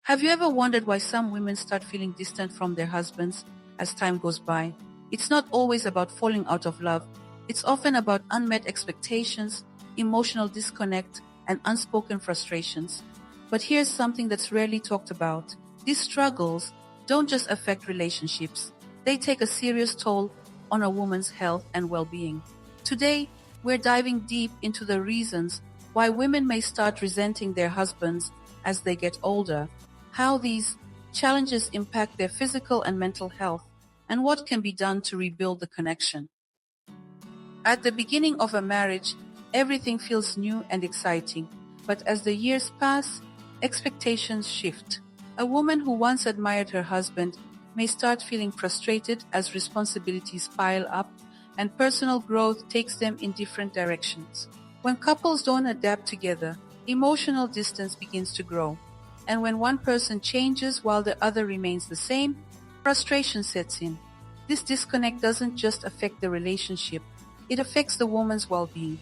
Have you ever wondered why some women start feeling distant from their husbands as time goes by? It's not always about falling out of love. It's often about unmet expectations, emotional disconnect, and unspoken frustrations. But here's something that's rarely talked about. These struggles don't just affect relationships. They take a serious toll on a woman's health and well-being. Today, we're diving deep into the reasons why women may start resenting their husbands as they get older, how these challenges impact their physical and mental health, and what can be done to rebuild the connection. At the beginning of a marriage, everything feels new and exciting, but as the years pass, expectations shift. A woman who once admired her husband may start feeling frustrated as responsibilities pile up and personal growth takes them in different directions. When couples don't adapt together, emotional distance begins to grow. And when one person changes while the other remains the same, frustration sets in. This disconnect doesn't just affect the relationship, it affects the woman's well-being.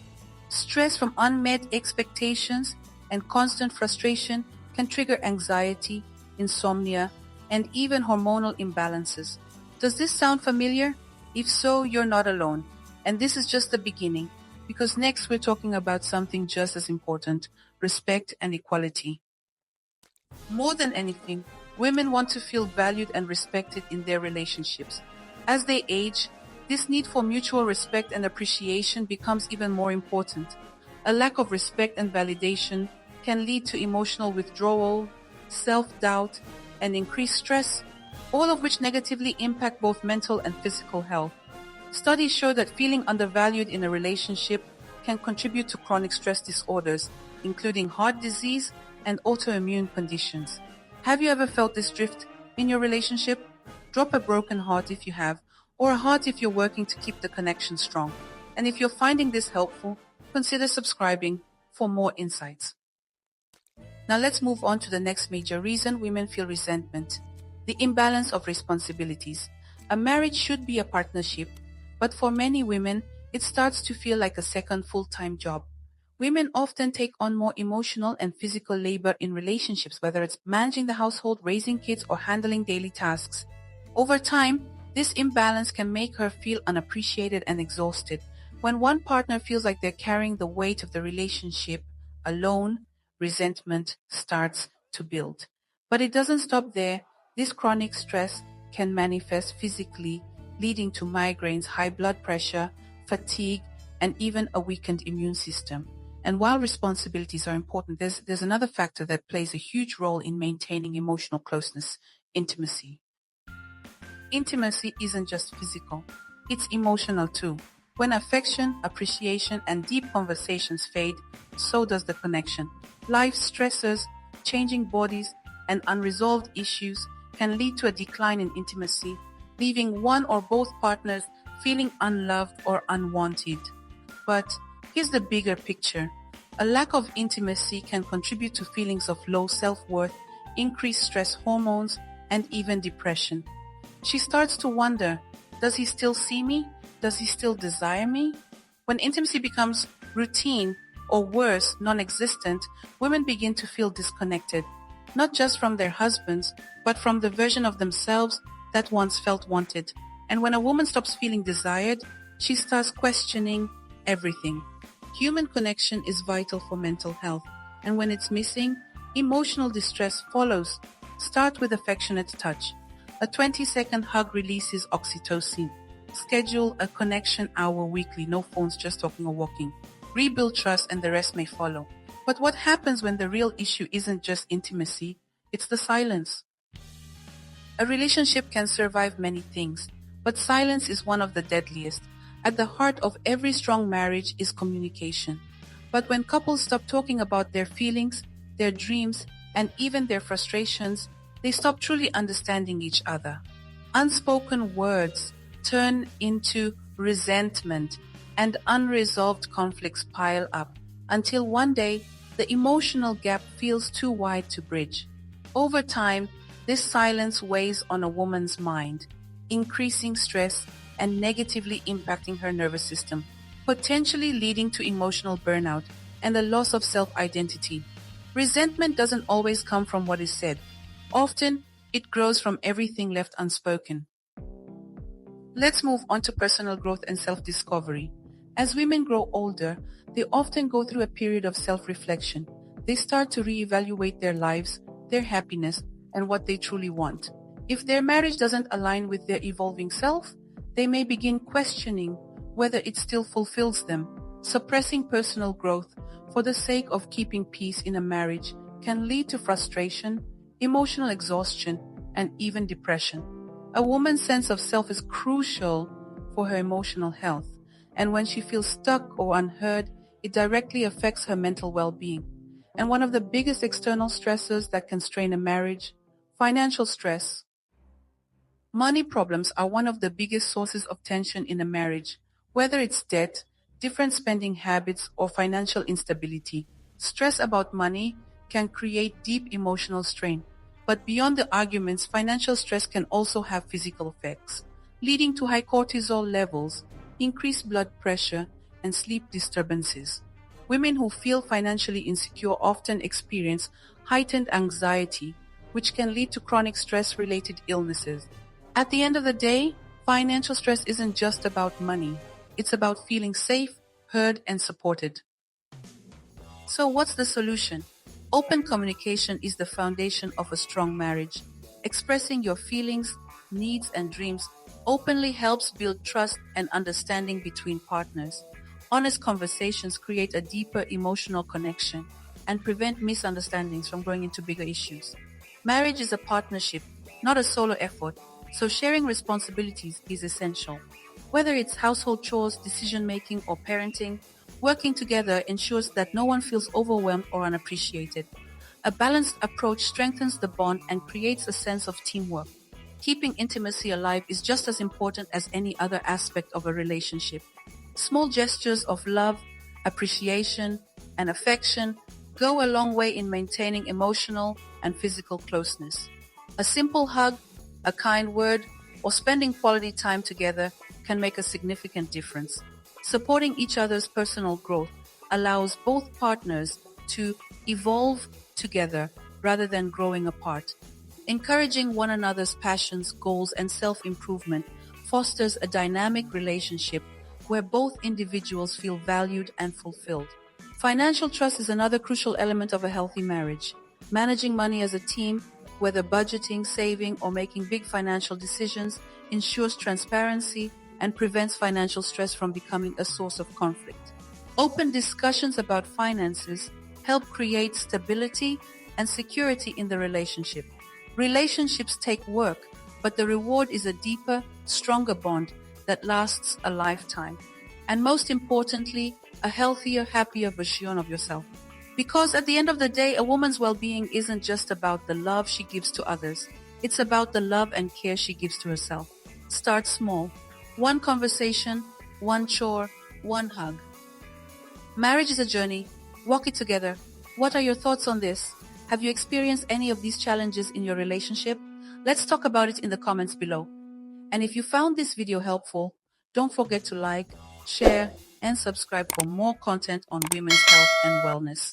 Stress from unmet expectations and constant frustration can trigger anxiety, insomnia, and even hormonal imbalances. Does this sound familiar? If so, you're not alone. And this is just the beginning, because next we're talking about something just as important: respect and equality. More than anything, women want to feel valued and respected in their relationships. As they age, this need for mutual respect and appreciation becomes even more important. A lack of respect and validation can lead to emotional withdrawal, self-doubt, and increased stress, all of which negatively impact both mental and physical health. Studies show that feeling undervalued in a relationship can contribute to chronic stress disorders, including heart disease and autoimmune conditions. Have you ever felt this drift in your relationship? Drop a broken heart if you have, or a heart if you're working to keep the connection strong. And if you're finding this helpful, consider subscribing for more insights. Now let's move on to the next major reason women feel resentment: the imbalance of responsibilities. A marriage should be a partnership, but for many women, it starts to feel like a second full-time job. Women often take on more emotional and physical labor in relationships, whether it's managing the household, raising kids, or handling daily tasks. Over time, this imbalance can make her feel unappreciated and exhausted. When one partner feels like they're carrying the weight of the relationship alone, resentment starts to build. But it doesn't stop there. This chronic stress can manifest physically, leading to migraines, high blood pressure, fatigue, and even a weakened immune system. And while responsibilities are important, there's another factor that plays a huge role in maintaining emotional closeness: intimacy. Intimacy isn't just physical, it's emotional too. When affection, appreciation, and deep conversations fade, so does the connection. Life stressors, changing bodies, and unresolved issues can lead to a decline in intimacy, leaving one or both partners feeling unloved or unwanted. But here's the bigger picture. A lack of intimacy can contribute to feelings of low self-worth, increased stress hormones, and even depression. She starts to wonder, does he still see me? Does he still desire me? When intimacy becomes routine, or worse, non-existent, women begin to feel disconnected, not just from their husbands, but from the version of themselves that once felt wanted. And when a woman stops feeling desired, she starts questioning everything. Human connection is vital for mental health, and when it's missing, emotional distress follows. Start with affectionate touch. A 20-second hug releases oxytocin. Schedule a connection hour weekly, no phones, just talking or walking. Rebuild trust and the rest may follow. But what happens when the real issue isn't just intimacy, it's the silence? A relationship can survive many things, but silence is one of the deadliest. At the heart of every strong marriage is communication. But when couples stop talking about their feelings, their dreams, and even their frustrations, they stop truly understanding each other. Unspoken words turn into resentment, and unresolved conflicts pile up until one day the emotional gap feels too wide to bridge. Over time, this silence weighs on a woman's mind, increasing stress and negatively impacting her nervous system, potentially leading to emotional burnout and the loss of self-identity. Resentment doesn't always come from what is said. Often, it grows from everything left unspoken. Let's move on to personal growth and self-discovery. As women grow older, they often go through a period of self-reflection. They start to reevaluate their lives, their happiness, and what they truly want. If their marriage doesn't align with their evolving self, they may begin questioning whether it still fulfills them. Suppressing personal growth for the sake of keeping peace in a marriage can lead to frustration, emotional exhaustion, and even depression. A woman's sense of self is crucial for her emotional health, and when she feels stuck or unheard, it directly affects her mental well-being. And one of the biggest external stressors that can strain a marriage, financial stress. Money problems are one of the biggest sources of tension in a marriage. Whether it's debt, different spending habits, or financial instability, stress about money can create deep emotional strain. But beyond the arguments, financial stress can also have physical effects, leading to high cortisol levels, increased blood pressure, and sleep disturbances. Women who feel financially insecure often experience heightened anxiety, which can lead to chronic stress-related illnesses. At the end of the day, financial stress isn't just about money. It's about feeling safe, heard, and supported. So what's the solution? Open communication is the foundation of a strong marriage. Expressing your feelings, needs, and dreams openly helps build trust and understanding between partners. Honest conversations create a deeper emotional connection and prevent misunderstandings from growing into bigger issues. Marriage is a partnership, not a solo effort, so sharing responsibilities is essential. Whether it's household chores, decision making, or parenting, working together ensures that no one feels overwhelmed or unappreciated. A balanced approach strengthens the bond and creates a sense of teamwork. Keeping intimacy alive is just as important as any other aspect of a relationship. Small gestures of love, appreciation, and affection go a long way in maintaining emotional and physical closeness. A simple hug, a kind word, or spending quality time together can make a significant difference. Supporting each other's personal growth allows both partners to evolve together rather than growing apart. Encouraging one another's passions, goals, and self-improvement fosters a dynamic relationship where both individuals feel valued and fulfilled. Financial trust is another crucial element of a healthy marriage. Managing money as a team, whether budgeting, saving, or making big financial decisions, ensures transparency and prevents financial stress from becoming a source of conflict. Open discussions about finances help create stability and security in the relationship. Relationships take work, but the reward is a deeper, stronger bond that lasts a lifetime. And most importantly, a healthier, happier version of yourself. Because at the end of the day, a woman's well-being isn't just about the love she gives to others. It's about the love and care she gives to herself. Start small. One conversation, one chore, one hug. Marriage is a journey. Walk it together. What are your thoughts on this? Have you experienced any of these challenges in your relationship? Let's talk about it in the comments below. And if you found this video helpful, don't forget to like, share, and subscribe for more content on women's health and wellness.